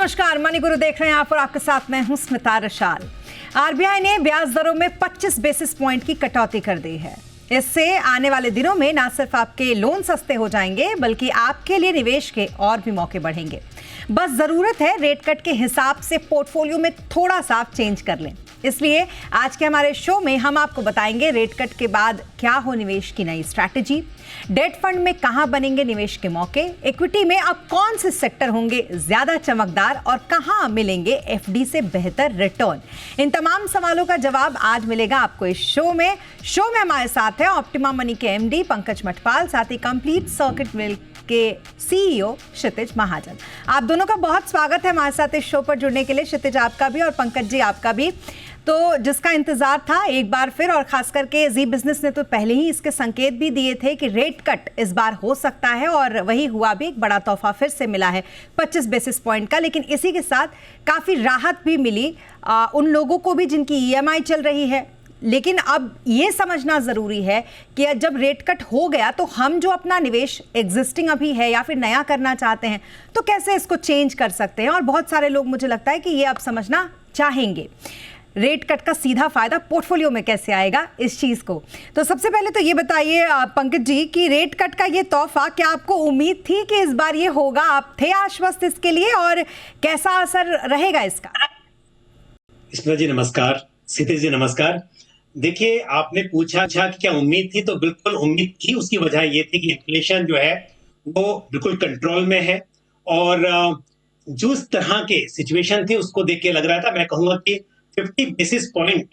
नमस्कार, मनी गुरु देख रहे हैं आप और आपके साथ मैं हूं स्मिता रशाल। आरबीआई ने ब्याज दरों में 25 बेसिस पॉइंट की कटौती कर दी है। इससे आने वाले दिनों में न सिर्फ आपके लोन सस्ते हो जाएंगे बल्कि आपके लिए निवेश के और भी मौके बढ़ेंगे। बस जरूरत है रेट कट के हिसाब से पोर्टफोलियो में थोड़ा सा चेंज कर लें। इसलिए आज के हमारे शो में हम आपको बताएंगे रेट कट के बाद क्या हो निवेश की नई स्ट्रैटेजी, डेट फंड में कहां बनेंगे निवेश के मौके, इक्विटी में अब कौन से सेक्टर होंगे ज्यादा चमकदार और कहां मिलेंगे एफडी से बेहतर रिटर्न। इन तमाम सवालों का जवाब आज मिलेगा आपको इस शो में। हमारे साथ है ऑप्टिमा मनी के एमडी पंकज मठपाल, साथ ही कंप्लीट सर्किट मिल के सीईओ क्षितिज महाजन। आप दोनों का बहुत स्वागत है हमारे साथ इस शो पर जुड़ने के लिए। क्षितिज आपका भी और पंकज जी आपका भी। तो जिसका इंतजार था एक बार फिर, और खास करके जी बिजनेस ने तो पहले ही इसके संकेत भी दिए थे कि रेट कट इस बार हो सकता है, और वही हुआ भी। एक बड़ा तोहफा फिर से मिला है 25 बेसिस पॉइंट का, लेकिन इसी के साथ काफ़ी राहत भी मिली उन लोगों को भी जिनकी ईएमआई चल रही है। लेकिन अब ये समझना ज़रूरी है कि जब रेट कट हो गया तो हम जो अपना निवेश एग्जिस्टिंग अभी है या फिर नया करना चाहते हैं तो कैसे इसको चेंज कर सकते हैं। और बहुत सारे लोग मुझे लगता है कि ये अब समझना चाहेंगे रेट कट का सीधा फायदा पोर्टफोलियो में कैसे आएगा इस चीज़ को। तो सबसे पहले तो ये बताइए पंकज जी कि रेट कट का ये तोहफा, क्या आपको उम्मीद थी कि इस बार ये होगा? आप थे आश्वस्त इसके लिए, और कैसा असर रहेगा इसका? स्मिता जी नमस्कार, क्षितिज जी नमस्कार। देखिए, आपने पूछा कि क्या उम्मीद थी, तो बिल्कुल उम्मीद थी। उसकी वजह ये थी कि इन्फ्लेशन जो है वो बिल्कुल कंट्रोल में है, और जिस तरह के सिचुएशन थी उसको देख के लग रहा था, मैं कहूंगा कि 50 बेसिस पॉइंट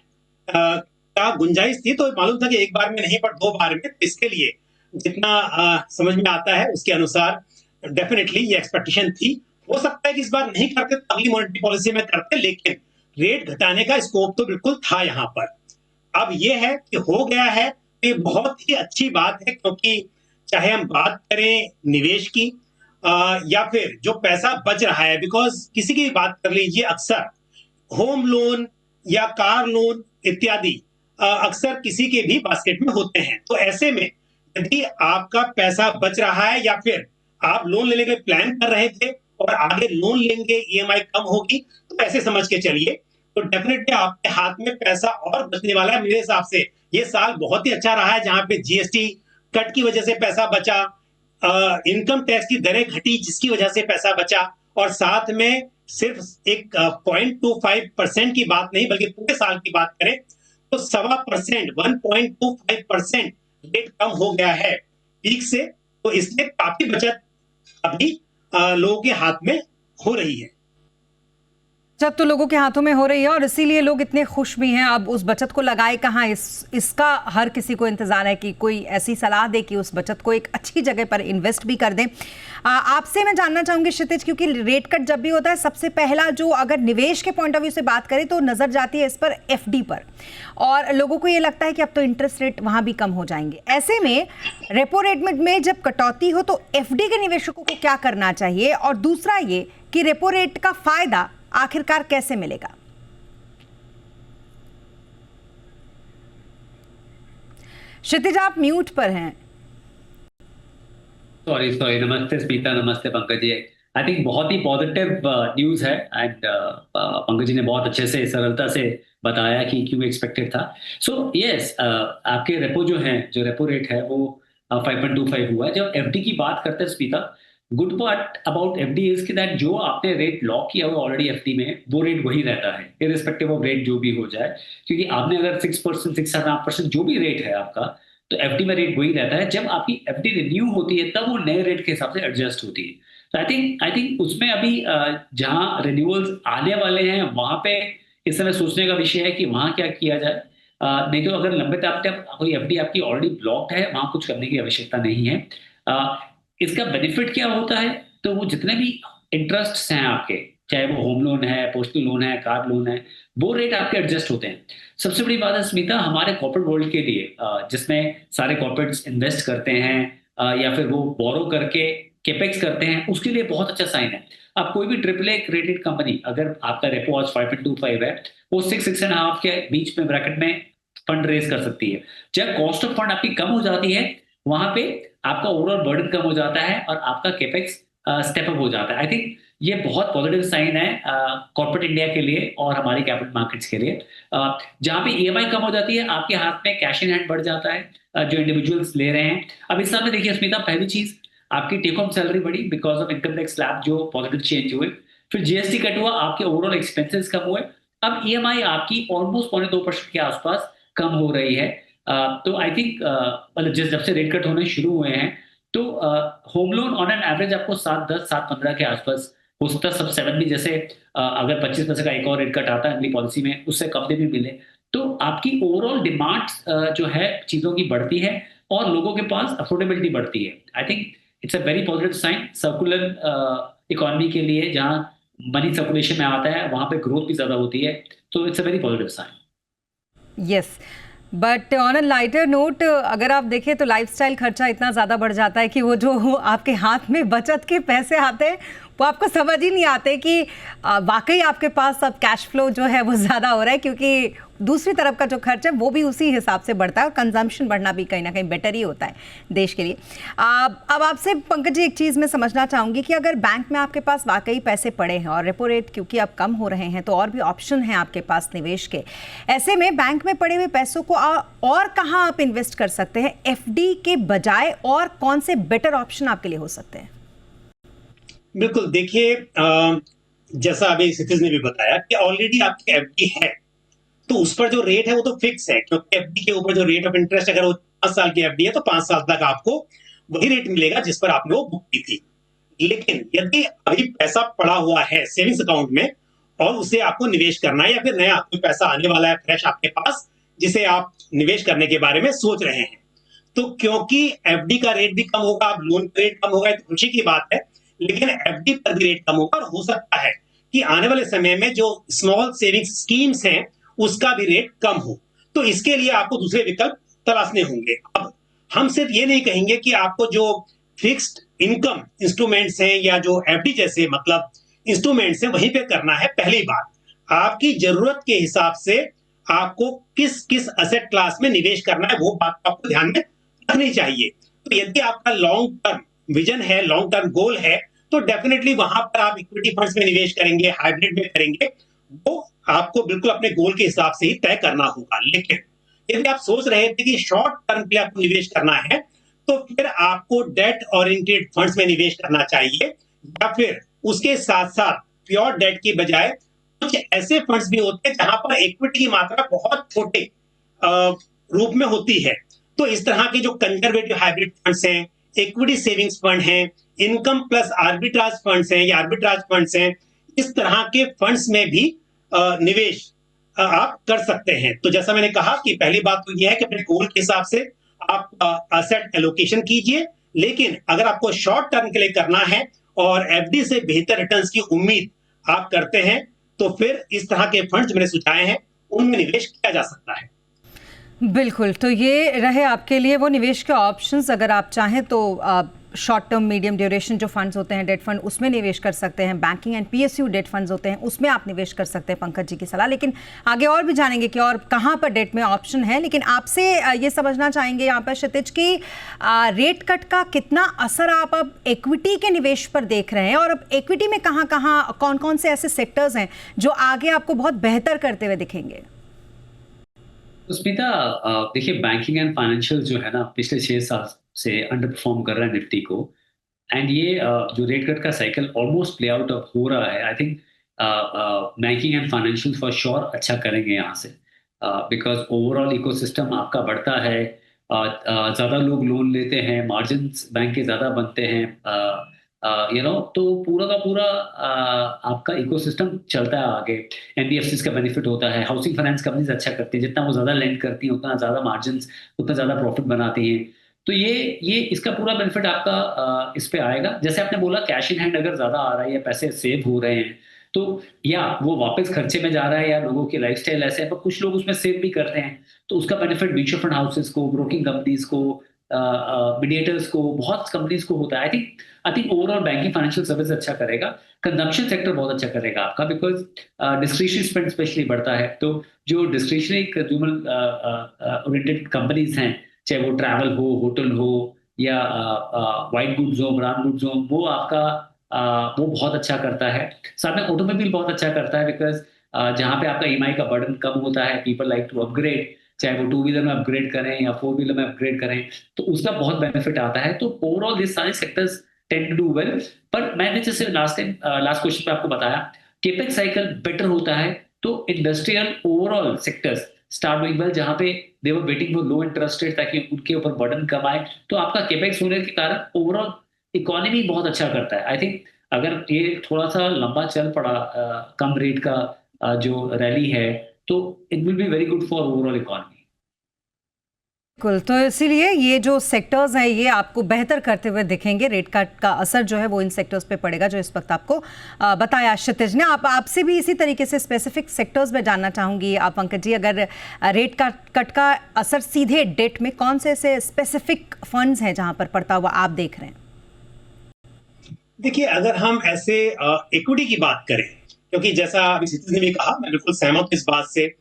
का गुंजाइश थी। तो मालूम था कि एक बार में नहीं पर 2 बार में। तो इसके लिए जितना समझ में आता है उसके अनुसार डेफिनेटली ये एक्सपेक्टेशन थी। हो सकता है कि इस बार नहीं करते तो अगली मॉनेटरी पॉलिसी में करते, लेकिन रेट घटाने का स्कोप तो बिल्कुल था यहाँ पर। अब ये है कि हो गया है, तो ये बहुत ही अच्छी बात है, क्योंकि चाहे हम बात करें निवेश की या फिर जो पैसा बच रहा है, बिकॉज किसी की भी बात कर लीजिए, अक्सर होम लोन या कार लोन इत्यादि अक्सर किसी के भी बास्केट में होते हैं। तो ऐसे में यदि आपका पैसा बच रहा है या फिर आप लोन लेने के प्लान कर रहे थे और आगे लोन लेंगे, ईएमआई कम होगी, तो ऐसे समझ के चलिए, तो डेफिनेटली आपके हाथ में पैसा और बचने वाला है। मेरे हिसाब से ये साल बहुत ही अच्छा रहा है, जहां पे जीएसटी कट की वजह से पैसा बचा, इनकम टैक्स की दरें घटी जिसकी वजह से पैसा बचा, और साथ में सिर्फ एक 0.25% की बात नहीं बल्कि पूरे साल की बात करें तो 1.25%, 1.25% रेट कम हो गया है पीक से। तो इसलिए काफी बचत अभी लोगों के हाथ में हो रही है। बचत तो लोगों के हाथों में हो रही है और इसीलिए लोग इतने खुश भी हैं। अब उस बचत को लगाए कहाँ, इसका हर किसी को इंतजार है कि कोई ऐसी सलाह दे कि उस बचत को एक अच्छी जगह पर इन्वेस्ट भी कर दें। आपसे मैं जानना चाहूंगी क्षितिज, क्योंकि रेट कट जब भी होता है सबसे पहला जो अगर निवेश के पॉइंट ऑफ व्यू से बात करें तो नजर जाती है इस पर एफडी पर, और लोगों को ये लगता है कि अब तो इंटरेस्ट रेट वहां भी कम हो जाएंगे। ऐसे में रेपो रेट में जब कटौती हो तो एफडी के निवेशकों को क्या करना चाहिए, और दूसरा ये कि रेपो रेट का फायदा आखिरकार कैसे मिलेगा? क्षितिज आप म्यूट पर हैं। सॉरी, नमस्ते स्मिता, नमस्ते पंकज जी। आई थिंक बहुत ही पॉजिटिव न्यूज है, एंड पंकज जी ने बहुत अच्छे से सरलता से बताया कि क्यों एक्सपेक्टेड था। सो यस, आपके रेपो जो है, जो रेपो रेट है वो 5.25 हुआ है। जब एफडी की बात करते हैं Smita, good part about FD is कि दैट जो आपने रेट लॉक किया हुआ ऑलरेडी एफडी में, वो रेट वही रहता है इररिस्पेक्टिव ऑफ रेट जो भी हो जाए। क्योंकि आपने अगर 6%, 6.5% जो भी रेट है आपका, तो एफडी में रेट वही रहता है। जब आपकी एफडी रिन्यू होती है तब वो नए रेट के हिसाब से एडजस्ट होती है। तो आई थिंक उसमें अभी जहां रिन्यूअल्स आने वाले हैं वहां पे इस समय सोचने का विषय है कि वहां क्या किया जाए। नहीं तो अगर लंबे तक कोई एफडी आपकी ऑलरेडी ब्लॉक्ड है, वहां कुछ करने की आवश्यकता नहीं है। इसका बेनिफिट क्या होता है, तो वो जितने भी इंटरेस्ट हैं आपके, चाहे वो होम लोन है, पर्सनल लोन है, कार लोन है, वो रेट आपके एडजस्ट होते हैं। सबसे बड़ी बात है स्मिता, हमारे कॉर्पोरेट वर्ल्ड के लिए, जिसमें सारे कॉर्पोरेट्स इन्वेस्ट करते हैं या फिर वो बोरो करके कैपेक्स करते हैं, उसके लिए बहुत अच्छा साइन है। अब कोई भी AAA रेटेड कंपनी, अगर आपका रेपो आज 5.25 है, वो 6.5 के बीच में ब्रैकेट में फंड रेज कर सकती है। जब कॉस्ट ऑफ फंड आपकी कम हो जाती है, वहां पे आपका ओवरऑल बर्डन कम हो जाता है और आपका कैपेक्स स्टेप अप हो जाता है। आई थिंक ये बहुत पॉजिटिव साइन है कॉर्पोरेट इंडिया के लिए और हमारी कैपिटल मार्केट्स के लिए। जहां पे ईएमआई कम हो जाती है, आपके हाथ में कैश इन हैंड बढ़ जाता है जो इंडिविजुअल्स ले रहे हैं। अब इस साल में देखिए स्मिता, पहली चीज आपकी टेक होम सैलरी बढ़ी because of income tax slab जो पॉजिटिव चेंज हुए, फिर जीएसटी कट हुआ, आपके ओवरऑल एक्सपेंसेस कम हुए, अब ईएमआई आपकी ऑलमोस्ट 2.5% के आसपास कम हो रही है। तो आई थिंक मतलब जब से रेट कट होने शुरू हुए हैं तो home loan on an average आपको 7.10 7.15 के आसपास हो सकता है, सब 7 भी, जैसे अगर 25% का एक और रेट कट आता है अगली पॉलिसी में उससे कम भी मिले तो आपकी ओवरऑल डिमांड जो है चीजों की बढ़ती है और लोगों के पास अफोर्डेबिलिटी बढ़ती है। I think it's a very positive sign circular economy के लिए, जहां मनी सर्कुलेशन में आता है वहां पे ग्रोथ भी ज्यादा होती है, तो it's a very positive sign. Yes, but on a lighter note अगर आप देखें तो लाइफस्टाइल खर्चा इतना ज़्यादा बढ़ जाता है कि वो जो आपके हाथ में बचत के पैसे आते हैं वो आपको समझ ही नहीं आते कि वाकई आपके पास अब कैश फ्लो जो है वो ज़्यादा हो रहा है, क्योंकि दूसरी तरफ का जो खर्च है वो भी उसी हिसाब से बढ़ता है और कंजम्पशन बढ़ना भी कहीं ना कहीं बेटर ही होता है देश के लिए। अब आपसे पंकज जी एक चीज़ मैं समझना चाहूँगी कि अगर बैंक में आपके पास वाकई पैसे पड़े हैं और रेपो रेट क्योंकि अब कम हो रहे हैं तो और भी ऑप्शन हैं आपके पास निवेश के, ऐसे में बैंक में पड़े हुए पैसों को और कहाँ आप इन्वेस्ट कर सकते हैं एफडी के बजाय, और कौन से बेटर ऑप्शन आपके लिए हो सकते हैं? बिल्कुल, देखिए जैसा अभी क्षितिज ने भी बताया कि ऑलरेडी आपकी एफडी है तो उस पर जो रेट है वो तो फिक्स है, क्योंकि एफडी के ऊपर जो रेट ऑफ इंटरेस्ट, अगर वो 5 साल की एफडी है तो 5 साल तक आपको वही रेट मिलेगा जिस पर आपने वो बुक की थी। लेकिन यदि अभी पैसा पड़ा हुआ है सेविंग्स अकाउंट में और उसे आपको निवेश करना है या फिर नया कोई पैसा आने वाला है फ्रेश आपके पास जिसे आप निवेश करने के बारे में सोच रहे हैं, तो क्योंकि एफडी का रेट भी कम होगा, अब लोन का रेट कम होगा तो खुशी की बात है, लेकिन एफडी पर भी रेट कम होगा और हो सकता है कि आने वाले समय में जो स्मॉल सेविंग्स स्कीम्स हैं उसका भी रेट कम हो, तो इसके लिए आपको दूसरे विकल्प तलाशने होंगे। अब हम सिर्फ ये नहीं कहेंगे कि आपको जो फिक्स्ड इनकम इंस्ट्रूमेंट्स हैं या जो एफडी जैसे मतलब इंस्ट्रूमेंट्स हैं वहीं पे करना है। पहली बात, आपकी जरूरत के हिसाब से आपको किस किस एसेट क्लास में निवेश करना है वो बात आपको ध्यान में रखनी चाहिए। तो यदि आपका लॉन्ग टर्म विजन है, लॉन्ग टर्म गोल है, तो डेफिनेटली वहां पर आप इक्विटी फंड्स में निवेश करेंगे, हाइब्रिड में करेंगे, वो आपको बिल्कुल अपने गोल के हिसाब से ही तय करना होगा। लेकिन यदि आप सोच रहे थे कि शॉर्ट टर्म के लिए आपको निवेश करना है तो फिर आपको डेट ओरिएंटेड फंड्स में निवेश करना चाहिए, या फिर उसके साथ साथ प्योर डेट की बजाय कुछ ऐसे फंड्स भी होते हैं जहां पर इक्विटी की मात्रा बहुत छोटे रूप में होती है। तो इस तरह के जो कंजर्वेटिव हाइब्रिड फंड्स हैं, इक्विटी सेविंग्स फंड हैं, इनकम प्लस आर्बिट्राज फंड्स हैं या आर्बिट्राज फंड्स हैं, इस तरह के फंड्स में भी निवेश आप कर सकते हैं। तो जैसा मैंने कहा कि पहली बात तो यह है कि अपने गोल के हिसाब से आप एसेट एलोकेशन कीजिए, लेकिन अगर आपको शॉर्ट टर्म के लिए करना है और एफडी से बेहतर रिटर्न्स की उम्मीद आप करते हैं तो फिर इस तरह के फंड्स मैंने सुझाए हैं उनमें निवेश किया जा सकता है। बिल्कुल, तो ये रहे आपके लिए वो निवेश के ऑप्शंस। अगर आप चाहें तो शॉर्ट टर्म मीडियम ड्यूरेशन जो फंड्स होते हैं डेट फंड उसमें निवेश कर सकते हैं, banking and PSU date funds होते हैं उसमें आप निवेश कर सकते हैं, पंकज जी की सलाह। लेकिन आगे और भी जानेंगे कि और कहाँ पर डेट में ऑप्शन है, लेकिन आपसे ये समझना चाहेंगे यहाँ पर क्षितिज की रेट कट का कितना असर आप अब इक्विटी के निवेश पर देख रहे हैं, और अब इक्विटी में कहाँ कहाँ कौन कौन से ऐसे सेक्टर्स हैं जो आगे आपको बहुत बेहतर करते हुए दिखेंगे? स्मिता, देखिए बैंकिंग एंड फाइनेंशियल जो है ना पिछले 6 साल से अंडर परफॉर्म कर रहा है निफ्टी को, एंड ये जो रेट कट का साइकिल ऑलमोस्ट प्ले आउट हो रहा है। I think banking and financial for sure अच्छा करेंगे यहाँ से, बिकॉज ओवरऑल इकोसिस्टम आपका बढ़ता है, ज़्यादा लोग लोन लेते हैं, मार्जिन्स बैंक के ज़्यादा बनते हैं, तो पूरा का पूरा आपका इकोसिस्टम चलता है आगे। एनबीएफसीज का बेनिफिट होता है, हाउसिंग फाइनेंस कंपनीज अच्छा करती है, जितना वो ज़्यादा लेंड करती हैं उतना ज़्यादा मार्जिन्स, उतना ज़्यादा प्रॉफिट बनाती हैं। तो ये इसका पूरा बेनिफिट आपका इस पे आएगा। जैसे आपने बोला कैश इन हैंड अगर ज़्यादा आ रहा है या पैसे सेव हो रहे हैं तो या वो वापस खर्चे में जा रहा है या लोगों की लाइफस्टाइल ऐसे है, पर कुछ लोग उसमें सेव भी करते हैं, तो उसका बेनिफिट म्यूचुअल फंड हाउसेस को, ब्रोकिंग कंपनीज को, मीडिएटर्स को, बहुत कंपनीज को होता है। I think overall banking financial service अच्छा करेगा, कंजम्पशन सेक्टर बहुत अच्छा करेगा आपका, बिकॉज डिस्क्रिशनरी स्पेंड स्पेशली बढ़ता है। तो जो डिस्क्रिशनरी कंज्यूमर ओरिएंटेड कंपनीज हैं, चाहे वो ट्रैवल हो, होटल हो या व्हाइट गुड्स हो, ब्रांड गुड्स हो, वो आपका वो बहुत अच्छा करता है। साथ में ऑटोमोबाइल बहुत अच्छा करता है, बिकॉज जहाँ पे आपका ईएमआई का बर्डन कम होता है, पीपल लाइक टू अपग्रेड, चाहे वो टू व्हीलर में अपग्रेड करें या फोर व्हीलर में अपग्रेड करें, तो उसका बहुत बेनिफिट आता है। तो ओवरऑल दिस सारे sectors tend to do well. पर मैंने जैसे लास्ट क्वेश्चन पे आपको बताया, केपेक्स साइकिल बेटर होता है तो industrial overall sectors start doing well, जहाँ पे they were waiting for low interest rate ताकि उनके ऊपर बर्डन कम आए। तो आपका केपेक्स होने के कारण ओवरऑल इकोनॉमी बहुत अच्छा करता है। आई थिंक अगर ये थोड़ा सा लंबा चल पड़ा कम रेट का जो रैली है, तो it will be very good for overall economy. बिल्कुल, तो इसीलिए ये जो सेक्टर्स हैं ये आपको बेहतर करते हुए दिखेंगे। रेट कट का असर जो है वो इन सेक्टर्स पे पड़ेगा जो इस वक्त आपको बताया क्षितिज ने। आपसे भी इसी तरीके से स्पेसिफिक सेक्टर्स में जानना चाहूंगी आप पंकज जी, अगर रेट कट का असर सीधे डेट में कौन से ऐसे स्पेसिफिक फंड्स हैं जहां पर पड़ता हुआ आप देख रहे हैं? देखिए, अगर हम ऐसे इक्विटी की बात करें, क्योंकि जैसा अभी क्षितिज ने भी कहा, मैं बिल्कुल सहमत हूं इस बात से।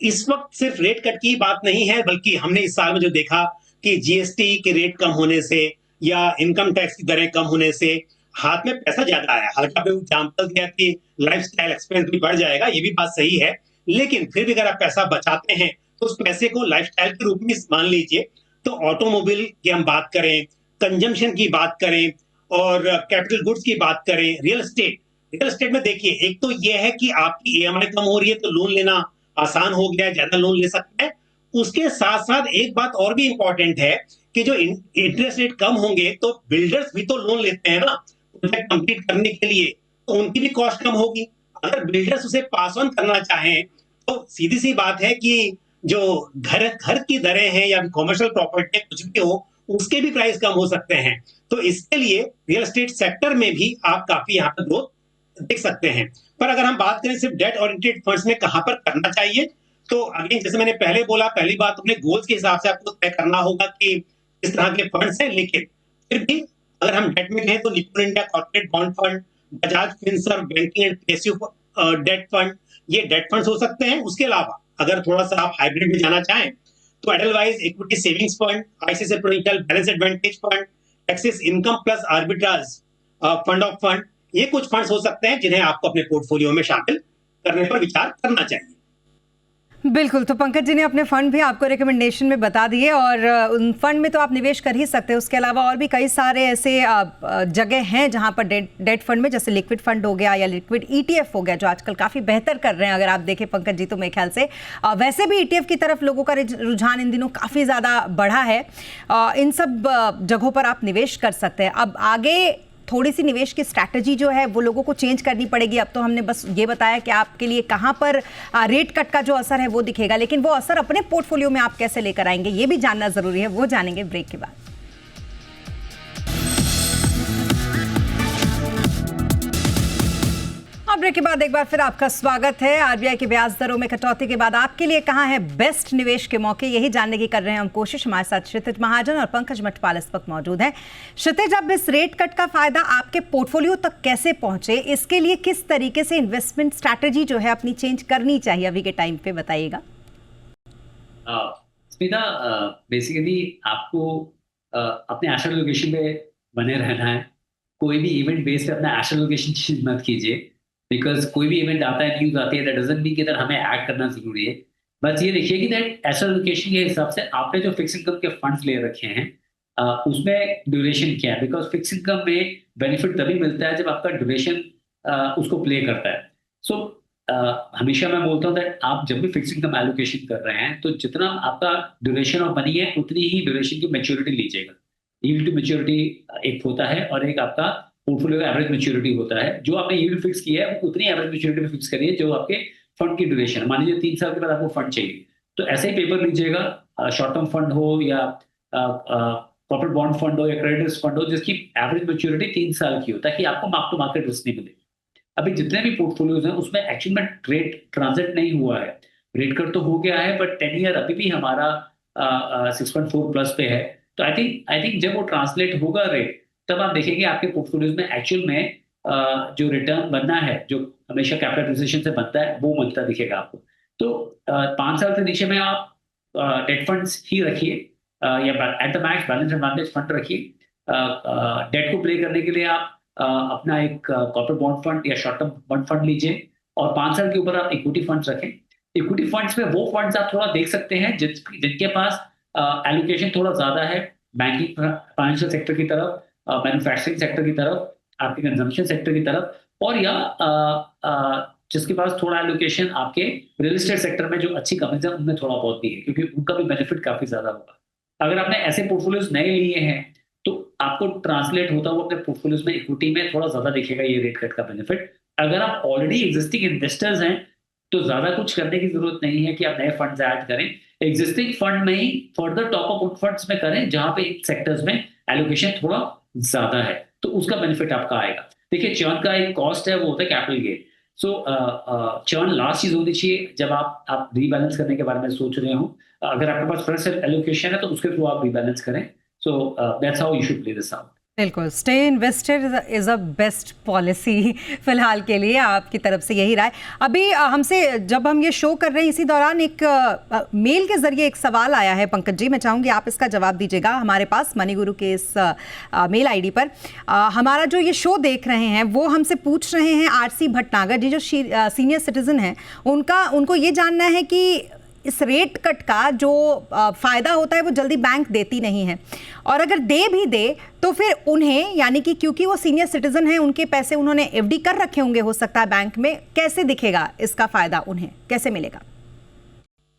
इस वक्त सिर्फ रेट कट की बात नहीं है, बल्कि हमने इस साल में जो देखा कि जीएसटी के रेट कम होने से या इनकम टैक्स की दरें कम होने से हाथ में पैसा ज्यादा आया। हल्का पे एग्जाम्पल दिया कि लाइफस्टाइल एक्सपेंस भी बढ़ जाएगा, ये भी बात सही है। लेकिन फिर भी अगर आप पैसा बचाते हैं तो उस पैसे को लाइफस्टाइल के रूप में मान लीजिए। तो ऑटोमोबाइल की हम बात करें, कंजम्पशन की बात करें और कैपिटल गुड्स की बात करें, रियल एस्टेट में देखिए, एक तो यह है कि आपकी ईएमआई कम हो रही है तो लोन लेना आसान हो गया है, ज्यादा लोन ले सकते हैं। उसके साथ साथ एक बात और भी इंपॉर्टेंट है कि जो इंटरेस्ट रेट कम होंगे तो बिल्डर्स भी तो लोन लेते हैं ना प्रोजेक्ट कंप्लीट करने के लिए, तो उनकी भी कॉस्ट कम होगी। अगर बिल्डर्स उसे पास ऑन करना चाहें तो सीधी सी बात है कि जो घर घर की दरें हैं या कॉमर्शियल प्रॉपर्टी कुछ भी हो, उसके भी प्राइस कम हो सकते हैं। तो इसके लिए रियल एस्टेट सेक्टर में भी आप काफी यहाँ पर ग्रोथ देख सकते हैं। पर अगर हम बात करें सिर्फ डेट ओरिएंटेड फंड्स में कहां पर करना चाहिए, तो अगेन जैसे मैंने पहले बोला, पहली बात अपने गोल्स के हिसाब से आपको तय करना होगा कि किस तरह के फंड्स हैं। लेकिन फिर भी अगर हम डेट में कहें तो Nippon India corporate bond fund, Bajaj Finserv banking and passive debt fund, ये डेट फंड्स हो सकते हैं। उसके अलावा अगर थोड़ा सा आप हाइब्रिड में जाना चाहें तो Edelweiss equity savings fund, ICICI prudential balance advantage fund, axis income plus arbitrage fund of fund, ये कुछ फंड्स हो सकते हैं जिन्हें आपको अपने पोर्टफोलियो में शामिल करने पर विचार करना चाहिए। बिल्कुल, तो पंकज जी ने अपने फंड भी आपको रिकमेंडेशन में बता दिए और उन फंड में तो आप निवेश कर ही सकते हैं। उसके अलावा और भी कई सारे ऐसे जगह हैं जहां पर डेट फंड में, जैसे लिक्विड फंड हो गया या लिक्विड ईटीएफ हो गया, जो आजकल काफ़ी बेहतर कर रहे हैं। अगर आप देखें पंकज जी तो मेरे ख्याल से वैसे भी ईटीएफ की तरफ लोगों का रुझान इन दिनों काफ़ी ज़्यादा बढ़ा है। इन सब जगहों पर आप निवेश कर सकते हैं। अब आगे थोड़ी सी निवेश की स्ट्रैटेजी जो है वो लोगों को चेंज करनी पड़ेगी। अब तो हमने बस ये बताया कि आपके लिए कहां पर रेट कट का जो असर है वो दिखेगा, लेकिन वो असर अपने पोर्टफोलियो में आप कैसे लेकर आएंगे ये भी जानना जरूरी है। वो जानेंगे ब्रेक के बाद। और ब्रेक के बाद एक बार फिर आपका स्वागत है। आरबीआई की ब्याज दरों में कटौती के बाद आपके लिए कहां है बेस्ट निवेश के मौके, यही जानने की कर रहे हैं हम कोशिश। हमारे साथ क्षितिज महाजन और पंकज मठपाल इस वक्त मौजूद हैं। क्षितिज, अब इस रेट कट का फायदा आपके पोर्टफोलियो तक कैसे पहुंचे, इसके लिए किस तरीके से इन्वेस्टमेंट स्ट्रैटेजी जो है अपनी चेंज करनी चाहिए अभी के टाइम पे, बताइएगा। स्मिता, बेसिकली आपको अपने एसेट लोकेशन पे बने रहना है। कोई भी इवेंट बेस पे अपना एसेट लोकेशन चेंज मत कीजिए, बिकॉज कोई भी इवेंट आता है, न्यूज आती है, दैट डजंट मीन कि हमें ऐड करना जरूरी है। बस ये देखिए कि दैट एसेट लोकेशन के हिसाब से आपने जो फिक्स इनकम के फंड्स ले रखे हैं उसमें ड्यूरेशन क्या है, बिकॉज फिक्स इनकम में बेनिफिट तभी मिलता है जब आपका ड्यूरेशन उसको प्ले करता है। सो हमेशा मैं बोलता हूँ दैट आप जब भी फिक्स इनकम एलोकेशन कर रहे हैं तो जितना आपका ड्यूरेशन ऑफ मनी है उतनी ही ड्यूरेशन की मैच्योरिटी लीजिएगा। यील्ड टू मैच्योरिटी एक होता है और एक आपका पोर्टफोलियो का एवरेज मैच्योरिटी होता है। जो आपने यील्ड फिक्स किया है उतनी एवरेज मैच्योरिटी में फिक्स करिए जो आपके फंड की ड्यूरेशन। मान लीजिए 3 साल के बाद आपको फंड चाहिए तो ऐसे ही पेपर लीजिएगा, शॉर्ट टर्म फंड हो या कॉर्पोरेट बॉन्ड फंड हो या क्रेडिट रिस्क फंड हो, जिसकी एवरेज मैच्योरिटी 3 साल की हो, ताकि आपको मार्क टू मार्केट रिस्क नहीं मिले। अभी जितने भी पोर्टफोलियोज हैं उसमें एक्चुअल में रेट ट्रांजिट नहीं हुआ है, रेट कट तो हो गया है बट 10 ईयर अभी भी हमारा 6.4 प्लस पे है। तो आई थिंक जब वो ट्रांसलेट होगा रेट, तब आप देखेंगे आपके पोर्टफोलियोज में एक्चुअल में जो रिटर्न बनना है, जो हमेशा कैपिटल एप्रिसिएशन से बनता है, वो बनता दिखेगा आपको। तो 5 साल से नीचे में आप डेट फंड्स ही रखिए या at the max balance advantage fund रखिए। डेट को प्ले करने के लिए आप अपना एक कॉर्पोरेट बॉन्ड फंड या शॉर्ट टर्म बॉन्ड फंड लीजिए और 5 साल के ऊपर आप इक्विटी फंड्स रखें। इक्विटी फंड्स में वो फंड्स आप थोड़ा देख सकते हैं जिनके पास एलोकेशन थोड़ा ज्यादा है बैंकिंग फाइनेंशियल सेक्टर की तरफ, मैन्युफैक्चरिंग सेक्टर की तरफ, आपके कंजम्पशन सेक्टर की तरफ, और या जिसके पास थोड़ा एलोकेशन आपके रियल एस्टेट सेक्टर में जो अच्छी कंपनीज है उनमें थोड़ा बहुत भी है, क्योंकि उनका भी बेनिफिट काफी ज्यादा होगा। अगर आपने ऐसे पोर्टफोलियोज नए लिए हैं तो आपको ट्रांसलेट होता हुआ अपने पोर्टफोलियोज में इक्विटी में थोड़ा ज्यादा दिखेगा ये रेट कट का बेनिफिट। अगर आप ऑलरेडी एग्जिस्टिंग इन्वेस्टर्स हैं तो ज्यादा कुछ करने की जरूरत नहीं है कि आप नए फंड्स ऐड करें, एग्जिस्टिंग फंड में ही फर्दर टॉप अप उन फंड्स में करें जहां पे सेक्टर्स में एलोकेशन थोड़ा ज्यादा है, तो उसका बेनिफिट आपका आएगा। देखिए चर्न का एक कॉस्ट है, वो होता है कैपिटल गेन। सो चर्न लास्ट चीज होनी चाहिए जब आप रीबैलेंस करने के बारे में सोच रहे हो। अगर आपके पास फ्रेश एलोकेशन है तो उसके थ्रू आप रीबैलेंस करें। So that's how you should play this out. बिल्कुल, stay invested is a best policy फिलहाल के लिए, आपकी तरफ से यही राय। अभी हमसे जब हम ये शो कर रहे हैं इसी दौरान एक मेल के जरिए एक सवाल आया है पंकज जी, मैं चाहूँगी आप इसका जवाब दीजिएगा हमारे पास मनी गुरु के इस मेल आईडी पर। हमारा जो ये शो देख रहे हैं वो हमसे पूछ रहे हैं आरसी भटनागर जी जो सीनियर सिटीजन हैं, उनको ये जानना है कि इस रेट कट का जो फायदा होता है वो जल्दी बैंक देती नहीं है, और अगर दे भी दे तो फिर उन्हें, यानी कि क्योंकि वो सीनियर सिटीजन हैं उनके पैसे उन्होंने एफडी कर रखे होंगे हो सकता है बैंक में, कैसे दिखेगा इसका फायदा, उन्हें कैसे मिलेगा?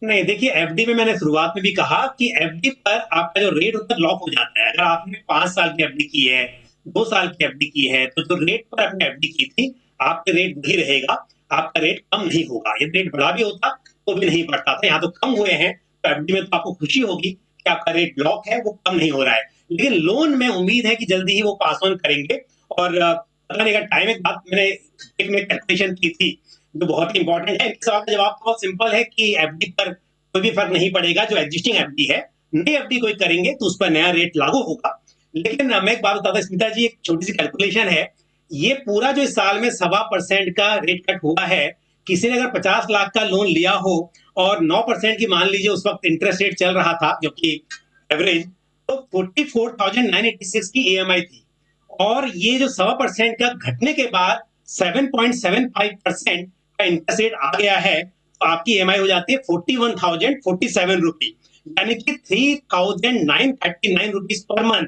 नहीं, देखिए एफडी में मैंने शुरुआत में भी कहा कि एफडी पर आपका जो रेट होता है लॉक हो जाता है। अगर आपने 5 साल की एफडी की है, 2 साल की एफडी की है, तो जो रेट पर आपने एफडी की थी आपका रेट वही रहेगा, आपका रेट कम नहीं होगा। यदि रेट बढ़ा भी होता तो भी नहीं बढ़ता था, यहाँ तो कम हुए हैं, तो एफडी में तो आपको खुशी होगी कि आपका रेट लॉक है, वो कम नहीं हो रहा है। लेकिन लोन में उम्मीद है कि जल्दी ही वो पास ऑन करेंगे। और पता नहीं, टाइम एक बात मैंने एक में कैलकुलेशन की थी जो बहुत ही इंपॉर्टेंट है। इस सवाल का जवाब बहुत सिंपल है कि एफडी पर कोई भी फर्क नहीं पड़ेगा। जो एग्जिस्टिंग एफडी है, नई एफडी कोई करेंगे तो उस पर नया रेट लागू होगा। लेकिन मैं एक बात बताता हूं स्मिता जी, एक छोटी सी कैलकुलेशन है। ये पूरा जो इस साल में 1.25% का रेट कट हुआ है, किसी ने अगर 50 लाख का लोन लिया हो और 9% की मान लीजिए उस वक्त इंटरेस्ट रेट चल रहा था जो कि एवरेज, तो 44,986 की ईएमआई थी। और ये जो 1.25% का घटने के बाद 7.75% का इंटरेस्ट रेट आ गया है, तो आपकी ईएमआई हो जाती है 41,047 रुपी, यानी कि 3,939 रुपीज पर मंथ।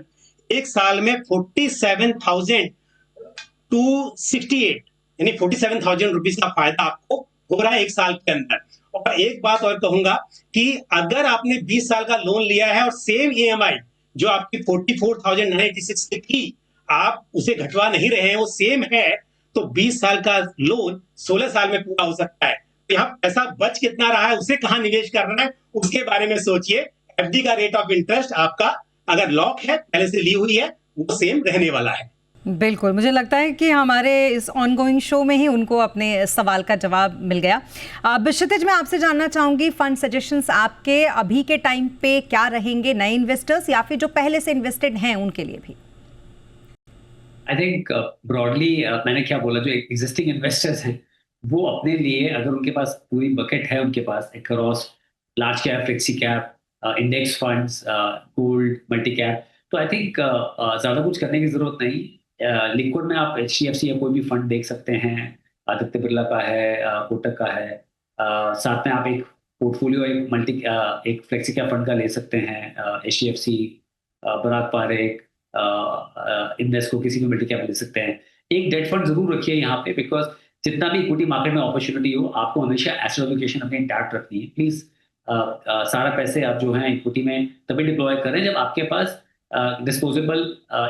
एक साल में 47,268 यानी 47,000 रुपीज का फायदा आपको हो रहा है एक साल के अंदर। और एक बात और कहूंगा कि अगर आपने 20 साल का लोन लिया है और सेम ईएमआई जो आपकी 44,986 की थी, आप उसे घटवा नहीं रहे हैं, वो सेम है, तो 20 साल का लोन 16 साल में पूरा हो सकता है। तो यहाँ पैसा बच कितना रहा है, उसे कहाँ निवेश करना है, उसके बारे में सोचिए। एफडी का रेट ऑफ इंटरेस्ट आपका अगर लॉक है, पहले से ली हुई है, वो सेम रहने वाला है। बिल्कुल, मुझे लगता है कि हमारे इस ऑनगोइंग शो में ही उनको अपने सवाल का जवाब मिल गया। क्षितिज, मैं आपसे जानना चाहूँगी फंड सजेशंस आपके अभी के टाइम पे क्या रहेंगे नए इन्वेस्टर्स या फिर जो पहले से इन्वेस्टेड हैं उनके लिए भी? आई थिंक ब्रॉडली मैंने क्या बोला, जो एग्जिस्टिंग इन्वेस्टर्स हैं वो अपने लिए, अगर उनके पास पूरी बकेट है उनके पास across large cap, flexi cap, index funds, gold, multi cap, तो आई थिंक ज़्यादा कुछ करने की जरूरत नहीं। लिक्विड में आप HDFC या कोई भी फंड देख सकते हैं, आदित्य बिरला का है, कोटक का है, साथ में आप एक पोर्टफोलियो एक फ्लेक्सी कैप फंड का ले सकते हैं, HDFC, बराक पारेख, इन्वेस्को, किसी भी मल्टी कैप ले सकते हैं। एक डेट फंड जरूर रखिए यहाँ पे, बिकॉज जितना भी इक्विटी मार्केट में अपॉर्चुनिटी हो, आपको हमेशा एसेट एलोकेशन अपनी इंटैक्ट रखनी है। प्लीज सारा पैसे आप जो है इक्विटी में तभी डिप्लॉय करें जब आपके पास डिस्पोजेबल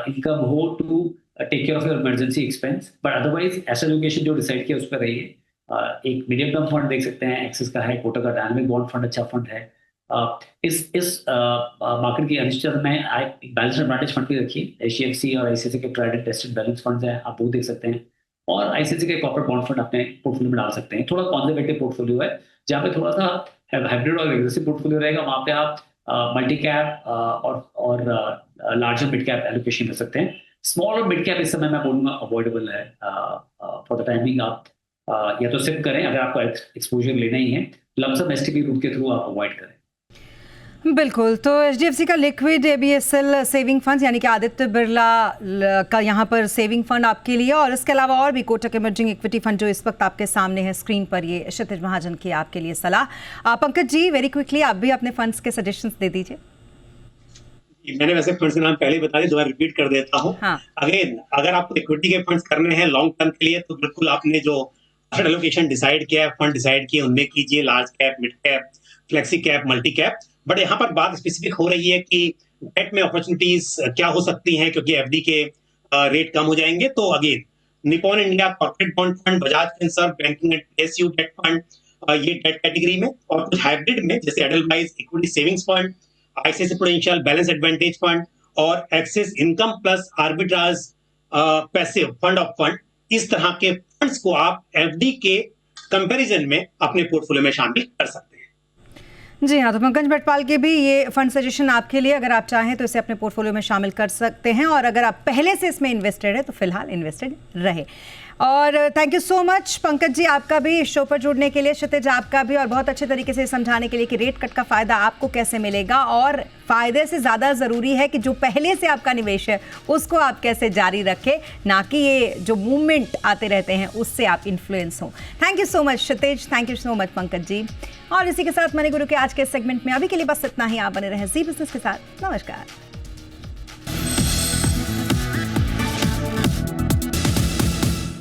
इनकम हो to take care of your emergency expense, but otherwise asset allocation जो डिसाइड किया उस पर रहिए। एक मीडियम टर्म फंड देख सकते हैं, एक्सिस का है, कोटक का डायनामिक बॉन्ड फंड अच्छा फंड है। इस मार्केट की अनिश्चितता में एक बैलेंस एडवांटेज फंड भी रखिए। HDFC और ICICI के tried and tested balance funds हैं, आप वो देख सकते हैं, और ICICI के कॉर्पोरेट बॉन्ड फंड अपने पोर्टफोलियो में डाल सकते हैं। थोड़ा कॉन्जर्वेटिव पोर्टफोलियो है, जहाँ पे थोड़ा सा हाइब्रिड और एग्रेसिव पोर्टफोलियो रहेगा, वहाँ पे आप मल्टी कैप और लार्जर मिड कैप एलोकेशन कर सकते हैं। स्मॉल और मिड कैप इस समय मैं बोलूँगा अवॉइडेबल है फॉर द टाइमिंग। आप या तो सिप करें अगर आपको एक्सपोजर लेना ही है, लमसम STP रूट के थ्रू आप अवॉइड करें। बिल्कुल। तो एचडीएफसी का लिक्विड एबीएसएल सेविंग फंड यानी कि आदित्य बिरला का यहाँ पर सेविंग फंड आपके लिए, और इसके अलावा और भी कोटक इमर्जिंग इक्विटी फंड जो इस वक्त आपके सामने है स्क्रीन पर, ये क्षितिज महाजन की आपके लिए सलाह। पंकज जी, वेरी क्विकली आप भी अपने फंड्स के सजेशंस दे दीजिए। मैंने वैसे फंड्स के नाम पहले बता दिए, दोबारा रिपीट कर देता हूँ। हाँ। अगेन, अगर आपको इक्विटी के फंड्स करने हैं लॉन्ग टर्म के लिए, तो बिल्कुल आपने जो एलोकेशन डिसाइड किया है, फंड डिसाइड किए, उनमें कीजिए large cap, mid cap, flexi cap, multi cap. But यहाँ पर बात स्पेसिफिक हो रही है कि डेट में अपॉर्चुनिटीज क्या हो सकती हैं, क्योंकि एफडी के रेट कम हो जाएंगे। तो again, Nippon India corporate bond fund, Bajaj Finserv banking and PSU debt fund, ये डेट कैटेगरी में, और कुछ हाइब्रिड में जैसे Edelweiss equity savings fund, ICICI prudential balance advantage fund और Axis income plus arbitrage passive fund of fund, इस तरह के फंड्स को आप एफडी के कंपैरिजन में अपने पोर्टफोलियो में शामिल कर सकते हैं। जी हाँ, तो पंकज भटपाल के भी ये फंड सजेशन आपके लिए, अगर आप चाहें तो इसे अपने पोर्टफोलियो में शामिल कर सकते हैं, और अगर आप पहले से इसमें इन्वेस्टेड है तो फिलहाल इन्वेस्टेड रहे। और thank you so much Pankaj ji, आपका भी इस शो पर जुड़ने के लिए, क्षितिज आपका भी, और बहुत अच्छे तरीके से समझाने के लिए कि रेट कट का फ़ायदा आपको कैसे मिलेगा, और फ़ायदे से ज़्यादा ज़रूरी है कि जो पहले से आपका निवेश है उसको आप कैसे जारी रखें, ना कि ये जो मूवमेंट आते रहते हैं उससे आप इन्फ्लुएंस हों। Thank you so much Kshitij, thank you so much Pankaj ji. और इसी के साथ मनी गुरु के आज के सेगमेंट में अभी के लिए बस इतना ही। आप बने रहें जी बिजनेस के साथ। नमस्कार।